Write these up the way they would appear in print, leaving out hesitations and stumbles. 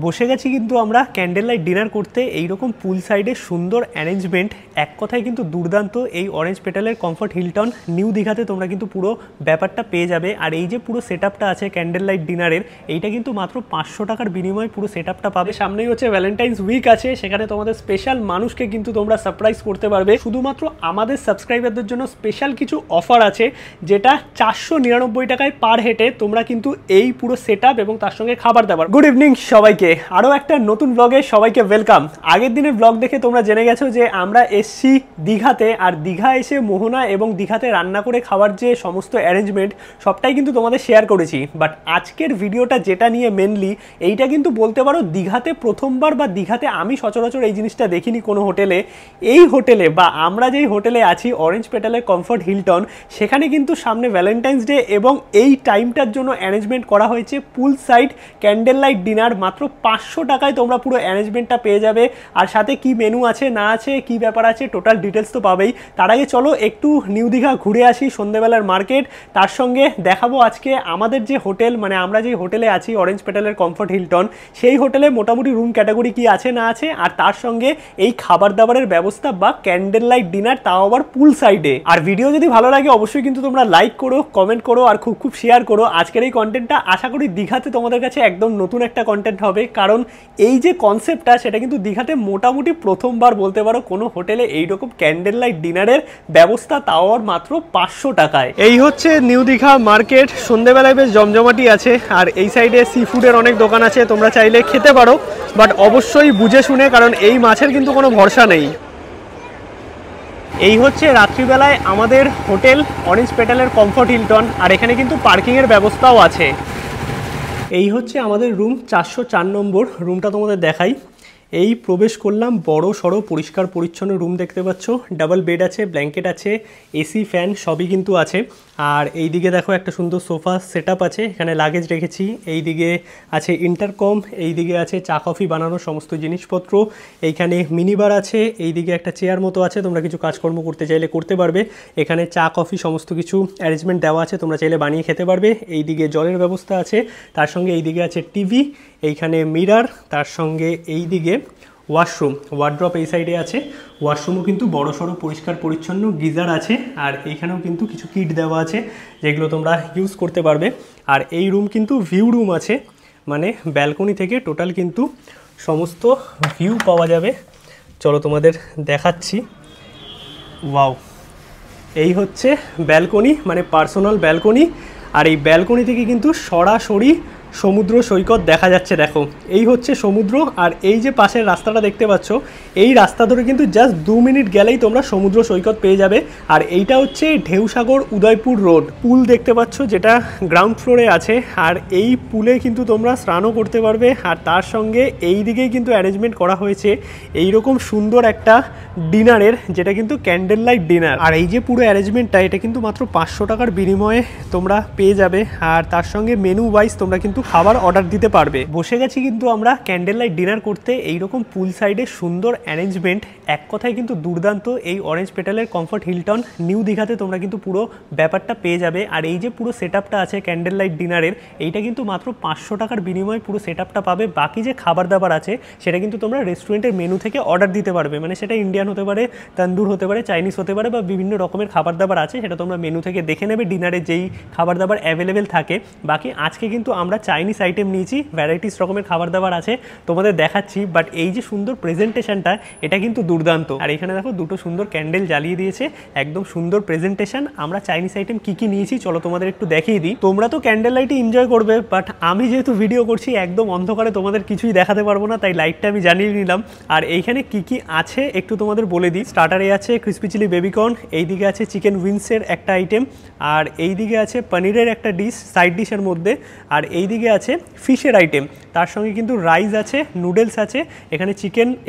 বসে গেছি কিন্তু আমরা ক্যান্ডেল লাইট ডিনার করতে। এইরকম পুল সাইডে সুন্দর অ্যারেঞ্জমেন্ট, এক কথায় কিন্তু দুর্দান্ত। এই অরেঞ্জ পেটালের কমফর্ট হিলটন নিউ দীঘাতে তোমরা কিন্তু পুরো ব্যাপারটা পেয়ে যাবে। আর এই যে পুরো সেট আপটা আছে ক্যান্ডেল লাইট ডিনারের, এইটা কিন্তু মাত্র 500 টাকার বিনিময়ে পুরো সেট আপটা পাবে। সামনেই হচ্ছে ভ্যালেন্টাইন্স উইক আছে, সেখানে তোমাদের স্পেশাল মানুষকে কিন্তু তোমরা সারপ্রাইজ করতে পারবে। শুধুমাত্র আমাদের সাবস্ক্রাইবারদের জন্য স্পেশাল কিছু অফার আছে, যেটা 499 টাকায় পার হেডে তোমরা কিন্তু এই পুরো সেট আপ এবং তার সঙ্গে খাবার দাবার। গুড ইভিনিং সবাইকে, আরও একটা নতুন ব্লগে সবাইকে ওয়েলকাম। আগের দিনের ব্লগ দেখে তোমরা জেনে গেছো যে আমরা এসছি দীঘাতে, আর দীঘা এসে মোহনা এবং দীঘাতে রান্না করে খাওয়ার যে সমস্ত অ্যারেঞ্জমেন্ট সবটাই কিন্তু তোমাদের শেয়ার করেছি। বাট আজকের ভিডিওটা যেটা নিয়ে মেনলি, এইটা কিন্তু বলতে পারো দীঘাতে প্রথমবার, বা দীঘাতে আমি সচরাচর এই জিনিসটা দেখিনি কোনো হোটেলে। এই হোটেলে বা আমরা যেই হোটেলে আছি অরেঞ্জ পেটালের কমফর্ট হিলটন, সেখানে কিন্তু সামনে ভ্যালেন্টাইন্স ডে এবং এই টাইমটার জন্য অ্যারেঞ্জমেন্ট করা হয়েছে পুল সাইড ক্যান্ডেল লাইট ডিনার। মাত্র 500 টাকায় তোমরা পুরো অ্যারেঞ্জমেন্টটা পেয়ে যাবে। আর সাথে কি মেনু আছে না আছে, কি ব্যাপার আছে, টোটাল ডিটেলস তো পাবেই। তার আগে চলো একটু নিউ দীঘা ঘুরে আসি, সন্ধ্যেবেলার মার্কেট, তার সঙ্গে দেখাবো আজকে আমাদের যে হোটেল, মানে আমরা যে হোটেলে আছি অরেঞ্জ পেটালের কমফর্ট হিলটন, সেই হোটেলে মোটামুটি রুম ক্যাটাগরি কি আছে না আছে, আর তার সঙ্গে এই খাবার দাবারের ব্যবস্থা বা ক্যান্ডেল লাইট ডিনার, তাও আবার পুল সাইডে। আর ভিডিও যদি ভালো লাগে অবশ্যই কিন্তু তোমরা লাইক করো, কমেন্ট করো, আর খুব খুব শেয়ার করো। আজকের এই কন্টেন্টটা আশা করি দীঘাতে তোমাদের কাছে একদম নতুন একটা কন্টেন্ট হবে, কারণ এই যে কনসেপ্টটা সেটা কিন্তু দীঘাতে মোটামুটি প্রথমবার বলতে পারো কোনো হোটেলে এইরকম ক্যান্ডেল লাইট ডিনারের ব্যবস্থা, তাও আর মাত্র 500 টাকায়। এই হচ্ছে নিউ দীঘা মার্কেট, সন্ধ্যেবেলায় বেশ জমজমাটি আছে। আর এই সাইডে সি ফুডের অনেক দোকান আছে, তোমরা চাইলে খেতে পারো, বাট অবশ্যই বুঝে শুনে, কারণ এই মাছের কিন্তু কোনো ভরসা নেই। এই হচ্ছে রাত্রিবেলায় আমাদের হোটেল অরেঞ্জ পেটালের কমফর্ট হিলটন, আর এখানে কিন্তু পার্কিংয়ের ব্যবস্থাও আছে। এই হচ্ছে আমাদের রুম 404 নম্বর রুমটা, তোমাদের দেখাই। এই প্রবেশ করলাম, বড় সড়ো পরিষ্কার পরিচ্ছন্ন রুম দেখতে পাচ্ছ। ডাবল বেড আছে, ব্ল্যাঙ্কেট আছে, এসি ফ্যান সবই কিন্তু আছে। আর এই দিকে দেখো একটা সুন্দর সোফা সেটআপ আছে, এখানে লাগেজ রেখেছি। এই দিকে আছে ইন্টারকম, এই দিকে আছে চা কফি বানানোর সমস্ত জিনিসপত্র, এইখানে মিনিবার আছে, এই দিকে একটা চেয়ার মতো আছে, তোমরা কিছু কাজকর্ম করতে চাইলে করতে পারবে। এখানে চা কফি সমস্ত কিছু অ্যারেঞ্জমেন্ট দেওয়া আছে, তোমরা চাইলে বানিয়ে খেতে পারবে। এই দিকে জলের ব্যবস্থা আছে, তার সঙ্গে এই দিকে আছে টিভি, এইখানে মিরার, তার সঙ্গে এই দিকে ওয়াশরুম, ওয়ার্ড্রপ এই সাইডে আছে। ওয়াশরুমও কিন্তু বড় সড়ো পরিষ্কার পরিচ্ছন্ন, গিজার আছে, আর এইখানেও কিন্তু কিছু কিট দেওয়া আছে যেগুলো তোমরা ইউজ করতে পারবে। আর এই রুম কিন্তু ভিউ রুম আছে, মানে ব্যালকনি থেকে টোটাল কিন্তু সমস্ত ভিউ পাওয়া যাবে। চলো তোমাদের দেখাচ্ছি। ওয়াও, এই হচ্ছে ব্যালকনি, মানে পার্সোনাল ব্যালকনি। আর এই ব্যালকনি থেকে কিন্তু সরাসরি সমুদ্র সৈকত দেখা যাচ্ছে। দেখো এই হচ্ছে সমুদ্র, আর এই যে পাশের রাস্তাটা দেখতে পাচ্ছ, এই রাস্তা ধরে কিন্তু জাস্ট 2 মিনিট গেলেই তোমরা সমুদ্র সৈকত পেয়ে যাবে। আর এইটা হচ্ছে ঢেউসাগর উদয়পুর রোড পুল দেখতে পাচ্ছ, যেটা গ্রাউন্ড ফ্লোরে আছে। আর এই পুলে কিন্তু তোমরা স্নানও করতে পারবে। আর তার সঙ্গে এই দিকেই কিন্তু অ্যারেঞ্জমেন্ট করা হয়েছে এইরকম সুন্দর একটা ডিনারের, যেটা কিন্তু ক্যান্ডেল লাইট ডিনার। আর এই যে পুরো অ্যারেঞ্জমেন্টটা, এটা কিন্তু মাত্র 500 টাকার বিনিময়ে তোমরা পেয়ে যাবে। আর তার সঙ্গে মেনু ওয়াইজ তোমরা কিন্তু খাবার অর্ডার দিতে পারবে। বসে গেছি কিন্তু আমরা ক্যান্ডেল লাইট ডিনার করতে, এইরকম পুল সাইডে সুন্দর অ্যারেঞ্জমেন্ট, এক কথায় কিন্তু দুর্দান্ত। এই অরেঞ্জ পেটালের কমফর্ট হিলটন নিউ দীঘাতে তোমরা কিন্তু পুরো ব্যাপারটা পেয়ে যাবে। আর এই যে পুরো সেট আপটা আছে ক্যান্ডেল লাইট ডিনারের, এইটা কিন্তু মাত্র 500 টাকার বিনিময়ে পুরো সেট আপটা পাবে। বাকি যে খাবার দাবার আছে সেটা কিন্তু তোমরা রেস্টুরেন্টের মেনু থেকে অর্ডার দিতে পারবে, মানে সেটা ইন্ডিয়ান হতে পারে, তন্দুর হতে পারে, চাইনিজ হতে পারে, বা বিভিন্ন রকমের খাবার দাবার আছে, সেটা তোমরা মেনু থেকে দেখে নেবে ডিনারে যেই খাবার দাবার অ্যাভেলেবেল থাকে। বাকি আজকে কিন্তু আমরা চাইনিজ আইটেম নিয়েছি, ভ্যারাইটিস রকমের খাবার দাবার আছে, তোমাদের দেখাচ্ছি। বাট এই যে সুন্দর প্রেজেন্টেশনটা, এটা কিন্তু দুর্দান্ত। আর এখানে দেখো দুটো সুন্দর ক্যান্ডেল জ্বালিয়ে দিয়েছে, একদম সুন্দর প্রেজেন্টেশন। আমরা চাইনিজ আইটেম কি কি নিয়েছি চলো তোমাদের একটু দেখিয়ে দিই। তোমরা তো ক্যান্ডেল লাইটে এনজয় করবে, বাট আমি যেহেতু ভিডিও করছি একদম অন্ধকারে তোমাদের কিছুই দেখাতে পারবো না, তাই লাইটটা আমি জ্বালিয়ে নিলাম। আর এইখানে কি কি আছে একটু তোমাদের বলে দিই। স্টার্টারে আছে ক্রিসপি চিলি বেবিকর্ন, এইদিকে আছে চিকেন উইংসের একটা আইটেম, আর এইদিকে আছে পনিরের একটা ডিশ সাইড ডিশের মধ্যে, আর এইদিকে আছে ফিশের আইটেম। তার সঙ্গে কিন্তু রাইস আছে, নুডলস আছে, এখানে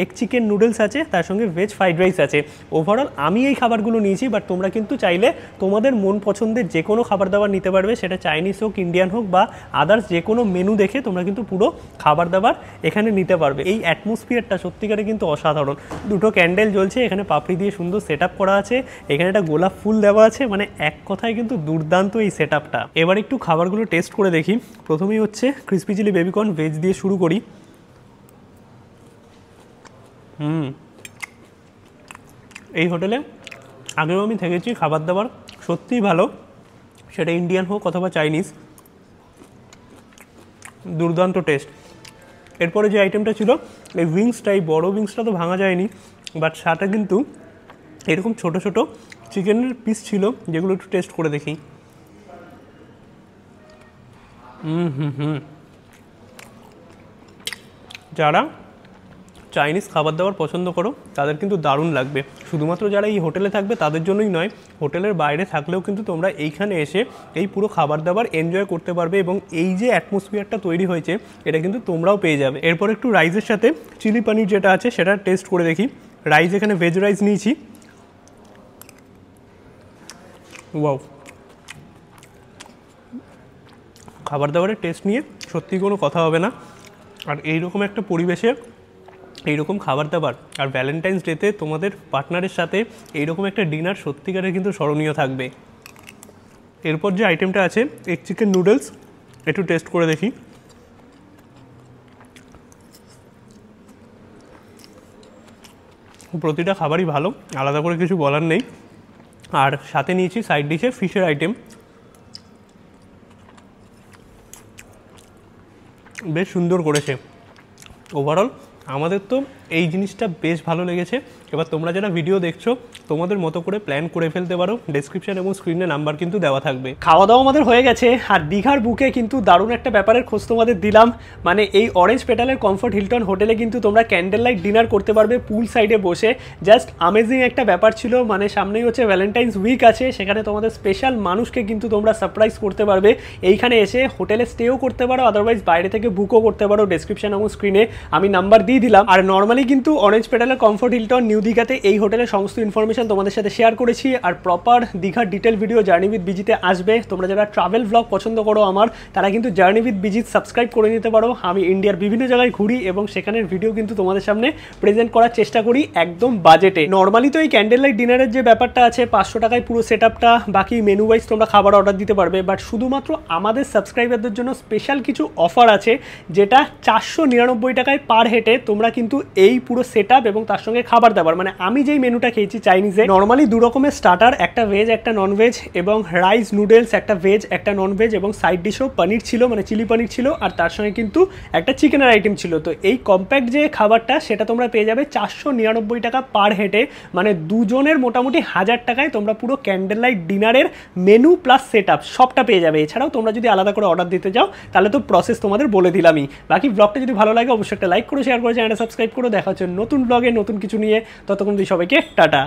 এগ চিকেন নুডলস আছে, তার সঙ্গে ভেজ ফ্রাইড রাইস আছে। ওভারঅল আমি এই খাবারগুলো নিয়েছি, বাট তোমরা কিন্তু চাইলে তোমাদের মন পছন্দের যে কোনো খাবার দাবার নিতে পারবে, সেটা চাইনিজ হোক, ইন্ডিয়ান হোক, বা আদার্স যে কোনো মেনু দেখে তোমরা কিন্তু পুরো খাবার দাবার এখানে নিতে পারবে। এই অ্যাটমসফিয়ারটা সত্যিকারে কিন্তু অসাধারণ। দুটো ক্যান্ডেল জ্বলছে, এখানে পাপড়ি দিয়ে সুন্দর সেট আপ করা আছে, এখানে একটা গোলাপ ফুল দেওয়া আছে, মানে এক কথায় কিন্তু দুর্দান্ত এই সেট আপটা। এবার একটু খাবারগুলো টেস্ট করে দেখি। প্রথমেই হচ্ছে ক্রিসপি চিলি বেবিকর্ন ভেজ দিয়ে শুরু করি। এই হোটেলে আগেও আমি থেকেছি, খাবার দাবার সত্যিই ভালো, সেটা ইন্ডিয়ান হোক অথবা চাইনিজ, দুর্দান্ত টেস্ট। এরপরে যে আইটেমটা ছিল এই উইংসটা, এই বড়ো উইংসটা তো ভাঙা যায়নি, বাট সাথে কিন্তু এরকম ছোট ছোট চিকেনের পিস ছিল, যেগুলো একটু টেস্ট করে দেখি। যারা চাইনিজ খাবার দাবার পছন্দ করো তাদের কিন্তু দারুণ লাগবে। শুধুমাত্র যারা এই হোটেলে থাকবে তাদের জন্যই নয়, হোটেলের বাইরে থাকলেও কিন্তু তোমরা এইখানে এসে এই পুরো খাবার দাবার এনজয় করতে পারবে, এবং এই যে অ্যাটমসফিয়ারটা তৈরি হয়েছে এটা কিন্তু তোমরাও পেয়ে যাবে। এরপর একটু রাইসের সাথে চিলি পনির যেটা আছে সেটা টেস্ট করে দেখি। রাইস এখানে ভেজ রাইস নিয়েছি। ওয়াও, খাবার দাবারের টেস্ট নিয়ে সত্যি কোনো কথা হবে না। আর এইরকম একটা পরিবেশে এইরকম খাবার দাবার, আর ভ্যালেন্টাইন্স ডেতে তোমাদের পার্টনারের সাথে এইরকম একটা ডিনার সত্যিকারের কিন্তু স্মরণীয় থাকবে। এরপর যে আইটেমটা আছে এগ চিকেন নুডলস, একটু টেস্ট করে দেখি। প্রতিটা খাবারই ভালো, আলাদা করে কিছু বলার নেই। আর সাথে নিয়েছি সাইড ডিশে ফিশের আইটেম, বেশ সুন্দর করেছে। ওভারঅল আমাদের তো এই জিনিসটা বেশ ভালো লেগেছে। এবার তোমরা যারা ভিডিও দেখছো তোমাদের মতো করে প্ল্যান করে ফেলতে পারো, ডেসক্রিপশন এবং স্ক্রিনে নাম্বার কিন্তু দেওয়া থাকবে। খাওয়া দাওয়া আমাদের হয়ে গেছে, আর দীঘার বুকে কিন্তু দারুণ একটা ব্যাপারের খোঁজ তোমাদের দিলাম। মানে এই অরেঞ্জ পেটালের কমফোর্ট হিলটন হোটেলে কিন্তু তোমরা ক্যান্ডেল লাইট ডিনার করতে পারবে পুল সাইডে বসে। জাস্ট আমেজিং একটা ব্যাপার ছিল। মানে সামনেই হচ্ছে ভ্যালেন্টাইন্স উইক আছে, সেখানে তোমাদের স্পেশাল মানুষকে কিন্তু তোমরা সারপ্রাইজ করতে পারবে। এইখানে এসে হোটেলে স্টেও করতে পারো, আদারওয়াইজ বাইরে থেকে বুকও করতে পারো। ডেসক্রিপশন এবং স্ক্রিনে আমি নাম্বার দিয়ে দিলাম। আর নর্মালি কিন্তু অরেঞ্জ পেটালের কমফোর্ট হিলটন নিউ দীঘাতে এই হোটেলের সমস্ত ইনফরমেশন তোমাদের সাথে শেয়ার করেছি। আর প্রপার দীঘার ডিটেল ভিডিও জার্নি উইথ বিজিতে আসবে। তোমরা যারা ট্রাভেল ব্লগ পছন্দ করো আমার, তারা কিন্তু জার্নি উইথ বিজি সাবস্ক্রাইব করে নিতে পারো। আমি ইন্ডিয়ার বিভিন্ন জায়গায় ঘুরি এবং সেখানের ভিডিও কিন্তু তোমাদের সামনে প্রেজেন্ট করার চেষ্টা করি একদম বাজেটে। নর্মালি তো এই ক্যান্ডেল লাইট ডিনারের যে ব্যাপারটা আছে 500 টাকায় পুরো সেট আপটা, বাকি মেনু ওয়াইজ তোমরা খাবার অর্ডার দিতে পারবে। বাট শুধুমাত্র আমাদের সাবস্ক্রাইবারদের জন্য স্পেশাল কিছু অফার আছে, যেটা 499 টাকায় পার হেডে তোমরা কিন্তু এই পুরো সেট আপ এবং তার সঙ্গে খাবার দাবার, মানে আমি যেই মেনুটা খেয়েছি চাইনিজে, নর্মালি 2 রকমের স্টার্টার, একটা ভেজ একটা নন ভেজ, এবং রাইস নুডলস একটা ভেজ একটা নন ভেজ, এবং সাইড ডিশও পনির ছিল, মানে চিলি পনির ছিল, আর তার সঙ্গে কিন্তু একটা চিকেনের আইটেম ছিল। তো এই কম্প্যাক্ট যে খাবারটা সেটা তোমরা পেয়ে যাবে 499 টাকা পার হেডে, মানে দুজনের মোটামুটি 1000 টাকায় তোমরা পুরো ক্যান্ডেল লাইট ডিনারের মেনু প্লাস সেট আপ সবটা পেয়ে যাবে। এছাড়াও তোমরা যদি আলাদা করে অর্ডার দিতে যাও তাহলে তো প্রসেস তোমাদের বলে দিলামই। বাকি ব্লগটা যদি ভালো লাগে অবশ্যই একটা লাইক করে শেয়ার করে চ্যানেলটা সাবস্ক্রাইব করে। দেখা হচ্ছে নতুন ব্লগে নতুন কিছু নিয়ে। ততক্ষণ সবাইকে টাটা।